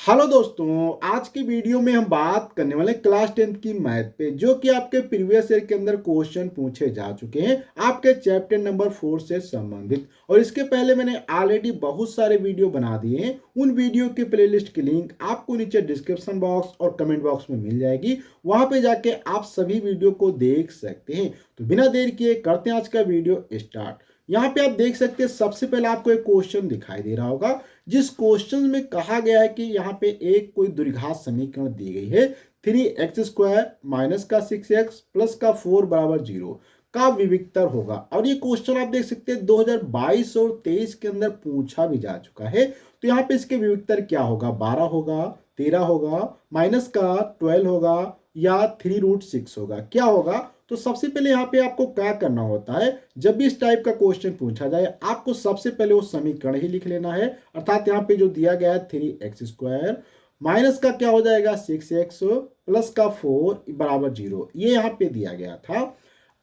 Hello दोस्तों, आज की वीडियो में हम बात करने वाले क्लास 10th की मैथ पे, जो कि आपके प्रीवियस ईयर के अंदर क्वेश्चन पूछे जा चुके हैं आपके चैप्टर नंबर 4 से संबंधित। और इसके पहले मैंने ऑलरेडी बहुत सारे वीडियो बना दिए हैं। उन वीडियो के प्लेलिस्ट की लिंक आपको नीचे डिस्क्रिप्शन बॉक्स और कमेंट बॉक्स में मिल जाएगी। वहां पे जाके आप सभी वीडियो को देख सकते हैं। तो बिना देर किए करते हैं आज का वीडियो स्टार्ट। यहाँ पे आप देख सकते हैं, सबसे पहले आपको एक क्वेश्चन दिखाई दे रहा होगा, जिस क्वेश्चन में कहा गया है कि यहाँ पे एक कोई द्विघात समीकरण दी गई है 3x² माइनस का 6x प्लस का 4 बराबर 0 का विविक्तर होगा। और ये क्वेश्चन आप देख सकते हैं 2022 और 23 के अंदर पूछा भी जा चुका है। तो यहाँ पे इसके विविक्तर क्या होगा, 12 होगा, 13 होगा, माइनस का 12 होगा या 3√6 होगा, क्या होगा। तो सबसे पहले यहाँ पे आपको क्या करना होता है, जब भी इस टाइप का क्वेश्चन पूछा जाए आपको सबसे पहले वो समीकरण ही लिख लेना है। अर्थात यहाँ पे जो दिया गया है 3x² माइनस का क्या हो जाएगा 6x प्लस का 4 बराबर 0, ये यहाँ पे दिया गया था।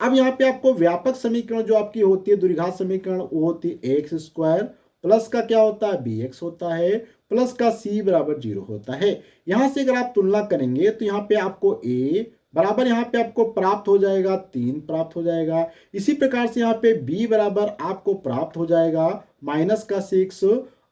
अब यहाँ पे आपको व्यापक समीकरण जो आपकी होती है द्विघात समीकरण, वो होती है ax² प्लस का क्या होता है bx होता है प्लस का c बराबर 0 होता है। यहाँ से अगर आप तुलना करेंगे तो यहाँ पे आपको a बराबर यहाँ पे आपको प्राप्त हो जाएगा 3 प्राप्त हो जाएगा। इसी प्रकार से यहाँ पे b बराबर आपको प्राप्त हो जाएगा माइनस का 6।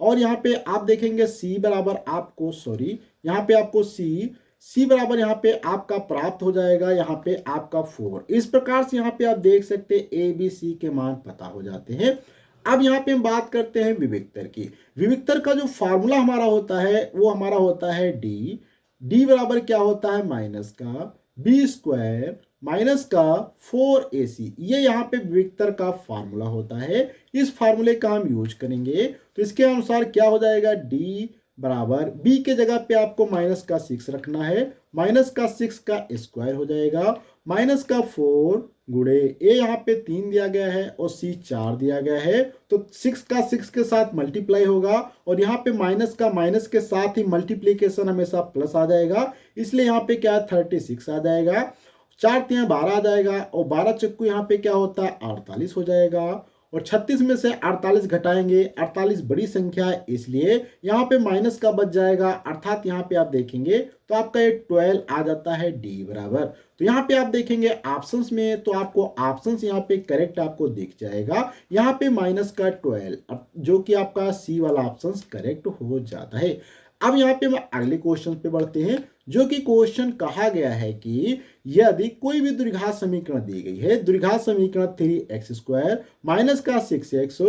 और यहाँ पे आप देखेंगे c बराबर आपको यहाँ पे आपको c बराबर यहाँ पे आपका प्राप्त हो जाएगा यहाँ पे आपका 4। इस प्रकार से यहाँ पे आप देख सकते हैं a b c के मान पता हो जाते हैं। अब यहाँ पे हम बात करते हैं विविक्तर की। विविक्तर का जो फार्मूला हमारा होता है वो हमारा होता है d बराबर क्या होता है माइनस का b² माइनस का 4ac, ये यहाँ पे विविक्तर का फार्मूला होता है। इस फार्मूले का हम यूज करेंगे तो इसके अनुसार क्या हो जाएगा, d बराबर b के जगह पे आपको माइनस का 6 रखना है, माइनस का 6 का स्क्वायर हो जाएगा, माइनस का 4 गुणे a यहाँ पे 3 दिया गया है और c 4 दिया गया है। तो 6 का 6 के साथ मल्टीप्लाई होगा और यहाँ पे माइनस का माइनस के साथ ही मल्टीप्लीकेशन हमेशा प्लस आ जाएगा, इसलिए यहाँ पे क्या है 36 आ जाएगा। 4 3 12 आ जाएगा और 12 चक्कू यहाँ पे क्या होता है 48 हो जाएगा। और 36 में से 48 घटाएंगे, 48 बड़ी संख्या है इसलिए यहाँ पे माइनस का बच जाएगा। अर्थात यहाँ पे आप देखेंगे तो आपका ये 12 आ जाता है d बराबर। तो यहाँ पे आप देखेंगे ऑप्शंस में तो आपको ऑप्शंस यहाँ पे करेक्ट आपको दिख जाएगा, यहाँ पे माइनस का 12, जो कि आपका सी वाला ऑप्शन करेक्ट हो जाता है। अब यहाँ पे हम अगले क्वेश्चन पे बढ़ते हैं, जो कि क्वेश्चन कहा गया है कि यदि कोई भी द्विघात समीकरण दी गई है, द्विघात समीकरण 3x² माइनस का 6x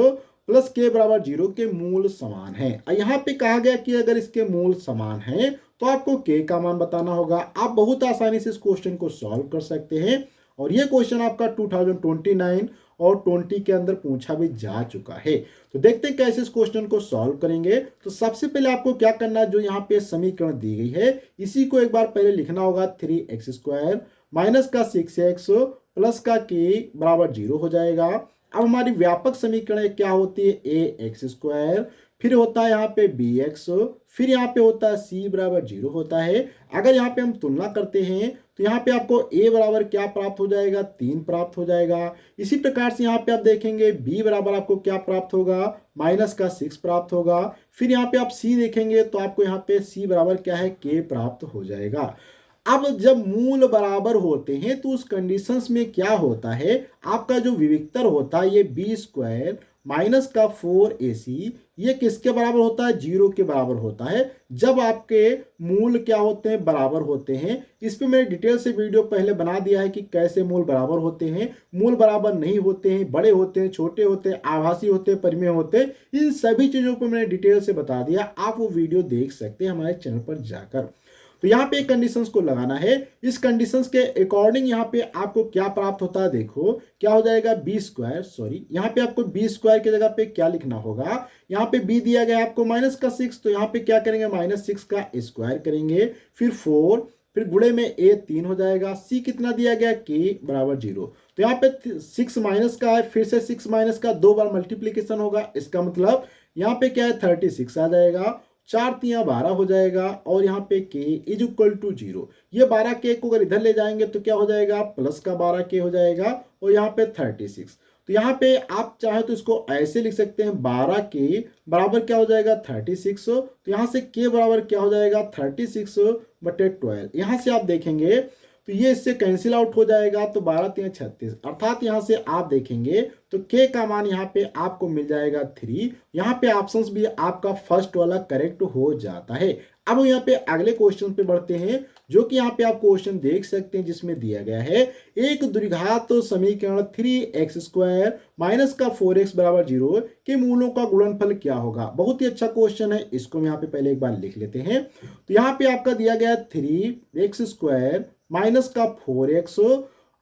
प्लस k बराबर 0 के मूल समान है। यहाँ पे कहा गया कि अगर इसके मूल समान है तो आपको k का मान बताना होगा। आप बहुत आसानी से इस क्वेश्चन को सॉल्व कर सकते हैं और ये क्वेश्चन आपका 2029 और 20 के अंदर पूछा भी जा चुका है। तो देखते हैं कैसे इस क्वेश्चन को सॉल्व करेंगे। तो सबसे पहले आपको क्या करना है, जो यहाँ पे समीकरण दी गई है इसी को एक बार पहले लिखना होगा। 3x² माइनस का 6x प्लस का k बराबर 0 हो जाएगा। अब हमारी व्यापक समीकरण क्या होती है, ax², फिर होता है यहाँ पे bx, फिर यहाँ पे होता है c बराबर 0 होता है। अगर यहाँ पे हम तुलना करते हैं तो यहाँ पे आपको a बराबर क्या प्राप्त हो जाएगा, 3 प्राप्त हो जाएगा। इसी प्रकार से यहाँ पे आप देखेंगे b बराबर आपको क्या प्राप्त होगा, माइनस का 6 प्राप्त होगा। फिर यहाँ पे आप c देखेंगे तो आपको यहाँ पे c बराबर क्या है, k प्राप्त हो जाएगा। अब जब मूल बराबर होते हैं तो उस कंडीशंस में क्या होता है, आपका जो विविक्तर होता है ये b² माइनस का 4ac, ये किसके बराबर होता है, 0 के बराबर होता है। जब आपके मूल क्या होते हैं, बराबर होते हैं। इस पे मैंने डिटेल से वीडियो पहले बना दिया है कि कैसे मूल बराबर होते हैं, मूल बराबर नहीं होते हैं, बड़े होते हैं, छोटे होते हैं, आभासी होते हैं, परिमेय होते हैं, इन सभी चीजों को मैंने डिटेल से बता दिया। आप वो वीडियो देख सकते हैं हमारे चैनल पर जाकर। तो यहाँ पे कंडीशंस को लगाना है। इस कंडीशंस के अकॉर्डिंग यहाँ पे आपको क्या प्राप्त होता है, देखो क्या हो जाएगा, यहाँ पे आपको b² की जगह पे क्या लिखना होगा, यहाँ पे b दिया गया है आपको माइनस का 6, तो यहाँ पे क्या करेंगे, माइनस 6 का स्क्वायर करेंगे, फिर 4, फिर गुणे में a 3 हो जाएगा, c कितना दिया गया, k बराबर 0। तो यहाँ पे 6 माइनस का है, फिर से 6 माइनस का 2 बार मल्टीप्लीकेशन होगा, इसका मतलब यहाँ पे क्या है 36 आ जाएगा। 4 3 12 हो जाएगा और यहाँ पे k इज इक्वल टू 0। ये 12k को अगर इधर ले जाएंगे तो क्या हो जाएगा, प्लस का 12k हो जाएगा और यहाँ पे 36। तो यहाँ पे आप चाहे तो इसको ऐसे लिख सकते हैं 12 के बराबर क्या हो जाएगा 36। तो यहाँ से के बराबर क्या हो जाएगा 36/12। यहाँ से आप देखेंगे तो ये इससे कैंसिल आउट हो जाएगा, तो 12 3 36, अर्थात यहाँ से आप देखेंगे तो के का मान यहाँ पे आपको मिल जाएगा 3। यहाँ पे ऑप्शंस भी आपका फर्स्ट वाला करेक्ट हो जाता है। अब हम यहाँ पे अगले क्वेश्चन पे बढ़ते हैं, जो कि यहाँ पे आप क्वेश्चन देख सकते हैं जिसमें दिया गया है एक द्विघात समीकरण 3x² माइनस का 4x बराबर 0 के मूलों का गुणनफल क्या होगा। बहुत ही अच्छा क्वेश्चन है, इसको हम यहाँ पे पहले एक बार लिख लेते हैं। तो यहाँ पे आपका दिया गया 3x² माइनस का 4x।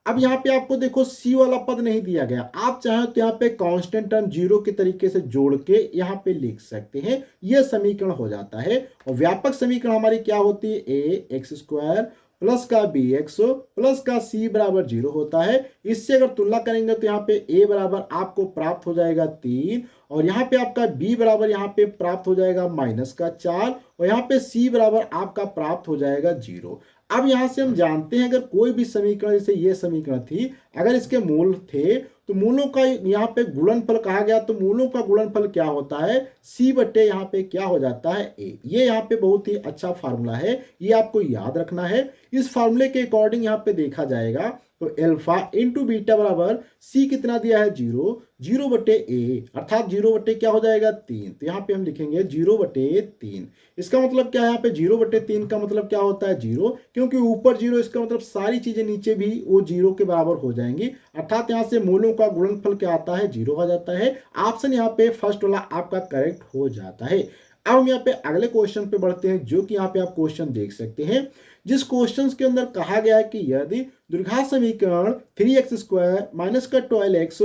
अब यहाँ पे आपको देखो c वाला पद नहीं दिया गया, आप चाहें तो यहाँ पे कांस्टेंट टर्म 0 के तरीके से जोड़ के यहाँ पे लिख सकते हैं, यह समीकरण हो जाता है। और व्यापक समीकरण हमारी क्या होती है ax² प्लस का bx प्लस का c बराबर 0 होता है। इससे अगर तुलना करेंगे तो यहाँ पे a बराबर आपको प्राप्त हो जाएगा 3 और यहाँ पे आपका b बराबर यहाँ पे प्राप्त हो जाएगा -4 और यहाँ पे c बराबर आपका प्राप्त हो जाएगा 0। अब यहां से हम जानते हैं अगर कोई भी समीकरण, जैसे ये समीकरण थी, अगर इसके मूल थे तो मूलों का यहाँ पे गुणनफल कहा गया, तो मूलों का गुणनफल क्या होता है c बटे यहाँ पे क्या हो जाता है a। ये यहाँ पे बहुत ही अच्छा फार्मूला है, ये आपको याद रखना है। इस फार्मूले के अकॉर्डिंग यहाँ पे देखा जाएगा तो अल्फा इंटू बीटा बराबर c कितना दिया है 0 बटे a, अर्थात 0 बटे क्या हो जाएगा 3। तो यहाँ पे हम लिखेंगे 0 बटे 3। इसका मतलब क्या है, यहाँ पे 0 बटे 3 का मतलब क्या होता है 0, क्योंकि ऊपर 0, इसका मतलब सारी चीजें नीचे भी वो 0 के बराबर हो जाएंगी, अर्थात यहाँ से मूलों का गुणनफल क्या आता है 0 हो जाता है। ऑप्शन यहाँ पे फर्स्ट वाला आपका करेक्ट हो जाता है। अब हम यहाँ पे अगले क्वेश्चन पे बढ़ते हैं, जो कि यहाँ पे आप क्वेश्चन देख सकते हैं, जिस क्वेश्चन के अंदर कहा गया है कि यदि द्विघात समीकरण 3x² माइनस का 12x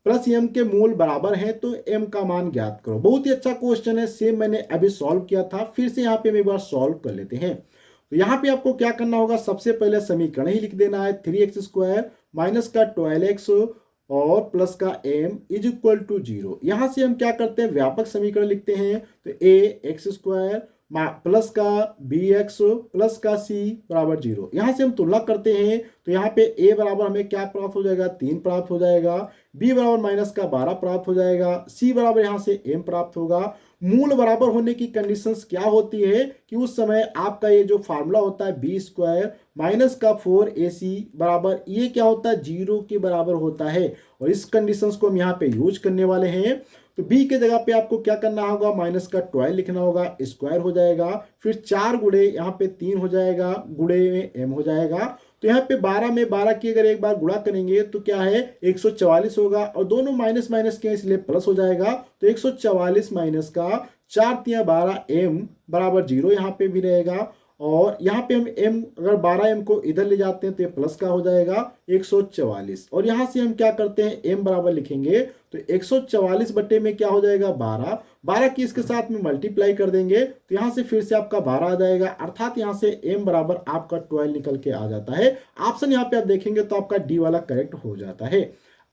प्लस m के मूल बराबर हैं तो m का मान ज्ञात करो। बहुत ही अच्छा क्वेश्चन है, सेम मैंने अभी सॉल्व किया था, फिर से यहाँ पे हम एक बार सॉल्व कर लेते हैं। तो यहाँ पे आपको क्या करना होगा, सबसे पहले समीकरण ही लिख देना है 3x² माइनस का 12x और प्लस का m इज इक्वल टू 0। यहां से हम क्या करते हैं, व्यापक समीकरण लिखते हैं, तो ax² प्लस का bx प्लस का c बराबर 0। यहां से हम तुलना करते हैं तो यहाँ पे a बराबर हमें क्या प्राप्त हो जाएगा 3 प्राप्त हो जाएगा, b बराबर -12 प्राप्त हो जाएगा, c बराबर यहाँ से m प्राप्त होगा। मूल बराबर होने की कंडीशंस क्या होती है कि उस समय आपका ये जो फार्मूला होता है b² माइनस का 4ac बराबर ये क्या होता है 0 के बराबर होता है, और इस कंडीशंस को हम यहाँ पे यूज करने वाले हैं। तो b के जगह पे आपको क्या करना होगा, माइनस का 12 लिखना होगा, स्क्वायर हो जाएगा, फिर 4 गुणे यहाँ पे 3 हो जाएगा, गुणे में m हो जाएगा। तो यहाँ पे 12 में 12 की अगर एक बार गुणा करेंगे तो क्या है 144 होगा, और दोनों माइनस माइनस के इसलिए प्लस हो जाएगा, तो 144 माइनस का 4 3 12 m बराबर 0 यहाँ पे भी रहेगा। और यहाँ पे हम m अगर 12m को इधर ले जाते हैं तो ये प्लस का हो जाएगा 144, और यहाँ से हम क्या करते हैं m बराबर लिखेंगे, तो 144 बटे में क्या हो जाएगा 12 की इसके साथ में मल्टीप्लाई कर देंगे तो यहाँ से फिर से आपका 12 आ जाएगा, अर्थात यहाँ से m बराबर आपका 12 निकल के आ जाता है। ऑप्शन यहाँ पे आप देखेंगे तो आपका डी वाला करेक्ट हो जाता है।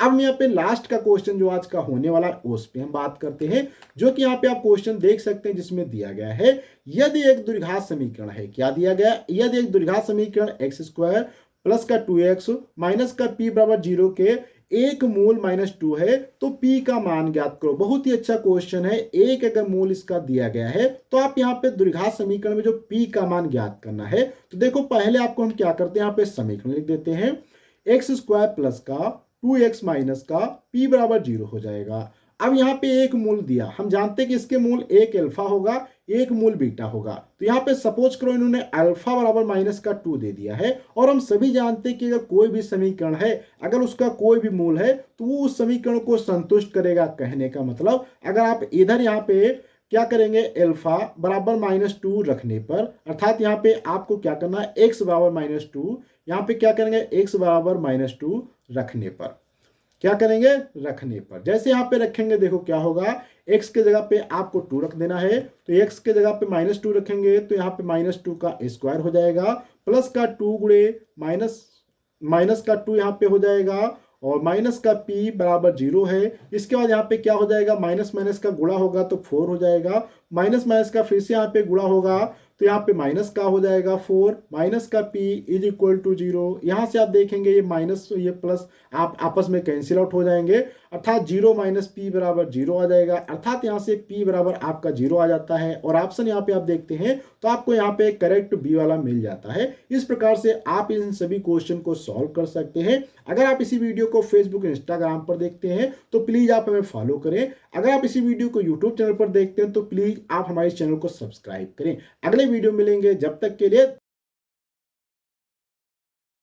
अब हम यहाँ पे लास्ट का क्वेश्चन जो आज का होने वाला उस पे हम बात करते हैं, जो कि यहाँ पे आप क्वेश्चन देख सकते हैं जिसमें दिया गया है यदि एक द्विघात समीकरण है, क्या दिया गया, यदि एक द्विघात समीकरण x² प्लस का 2x माइनस का p बराबर 0 के एक मूल -2 है तो p का मान ज्ञात करो। बहुत ही अच्छा क्वेश्चन है, एक अगर मूल इसका दिया गया है तो आप यहाँ पे द्विघात समीकरण में जो p का मान ज्ञात करना है, तो देखो पहले आपको हम क्या करते हैं, यहाँ पे समीकरण लिख देते हैं, x² प्लस का 2x माइनस का p बराबर 0 हो जाएगा। अब यहाँ पे एक मूल दिया, हम जानते हैं कि इसके मूल एक अल्फा होगा एक मूल बीटा होगा, तो यहाँ पे सपोज करो इन्होंने अल्फा बराबर -2 दे दिया है, और हम सभी जानते हैं कि अगर कोई भी समीकरण है अगर उसका कोई भी मूल है तो वो उस समीकरण को संतुष्ट करेगा। कहने का मतलब अगर आप इधर यहाँ पे क्या करेंगे, अल्फा बराबर -2 रखने पर, अर्थात यहाँ पे आपको क्या करना है x बराबर -2, यहाँ पे क्या करेंगे x बराबर -2 रखने पर, क्या करेंगे रखने पर, जैसे यहाँ पे रखेंगे देखो क्या होगा, x के जगह पे आपको 2 रख देना है, तो x के जगह पे -2 रखेंगे तो यहाँ पे -2 का स्क्वायर हो जाएगा, प्लस का 2 गुणे माइनस का 2 यहाँ पे हो जाएगा, और माइनस का p बराबर 0 है। इसके बाद यहाँ पे क्या हो जाएगा, माइनस माइनस का गुणा होगा तो 4 हो जाएगा, माइनस माइनस का फिर से यहाँ पे गुणा होगा तो यहाँ पे माइनस का हो जाएगा 4 माइनस का p इज इक्वल टू 0। यहाँ से आप देखेंगे ये माइनस ये प्लस आप आपस में कैंसिल आउट हो जाएंगे, अर्थात 0 माइनस पी बराबर 0 आ जाएगा, अर्थात यहाँ से p बराबर आपका 0 आ जाता है और ऑप्शन यहाँ पे आप देखते हैं तो आपको यहाँ पे करेक्ट बी वाला मिल जाता है। इस प्रकार से आप इन सभी क्वेश्चन को सॉल्व कर सकते हैं। अगर आप इसी वीडियो को फेसबुक इंस्टाग्राम पर देखते हैं तो प्लीज आप हमें फॉलो करें। अगर आप इसी वीडियो को यूट्यूब चैनल पर देखते हैं तो प्लीज आप हमारे चैनल को सब्सक्राइब करें। अगले वीडियो मिलेंगे, जब तक के लिए